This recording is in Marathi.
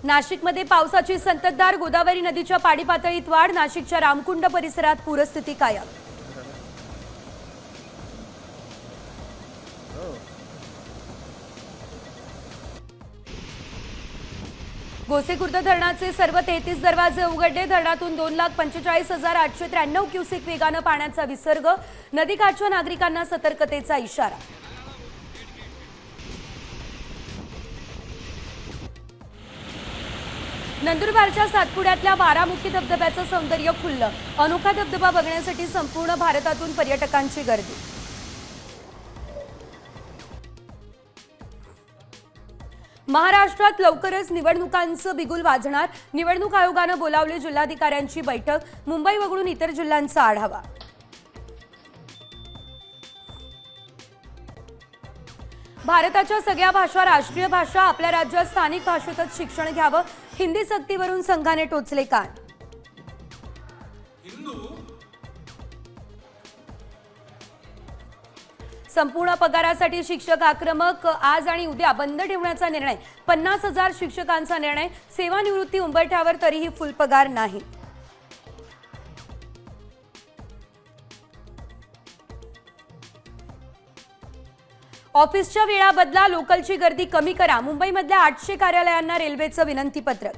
नाशिकमध्ये पावसाची संततधार, गोदावरी नदीच्या पाणी पातळीत वाढ, नाशिकच्या रामकुंड परिसरात पूरस्थिती कायम। गोसेखुर्द धरणाचे सर्व 33 दरवाजे उघडले, धरणातून 2,45,893 क्युसेक वेगाने पाण्याचा विसर्ग, नदीकाठच्या नागरिकांना सतर्कतेचा इशारा। नंदुरबारच्या सातपुड्यातल्या बारामुखी धबधब्याचं सौंदर्य खुललं, अनोखा धबधबा बघण्यासाठी संपूर्ण भारतातून पर्यटकांची गर्दी। महाराष्ट्रात लवकरच निवडणुकांचं बिगुल वाजणार, निवडणूक आयोगानं बोलावली जिल्हाधिकाऱ्यांची बैठक, मुंबई वगळून इतर जिल्ह्यांचा आढावा। भारताच्या सगळ्या भाषा राष्ट्रीय भाषा, आपल्या राज्यात स्थानिक भाषेतच शिक्षण घ्यावं, हिंदी सक्तीवरून संघाने टोचले कान। संपूर्ण पगारासाठी शिक्षक आक्रमक, आज आणि उद्या बंद ठेवण्याचा निर्णय, 50,000 शिक्षकांचा निर्णय, सेवानिवृत्ती उंबरठ्यावर तरीही फुल पगार नाही। ऑफिसच्या वेळा बदला, लोकलची गर्दी कमी करा, मुंबईमधल्या 800 कार्यालयांना रेल्वेचं विनंती पत्रक।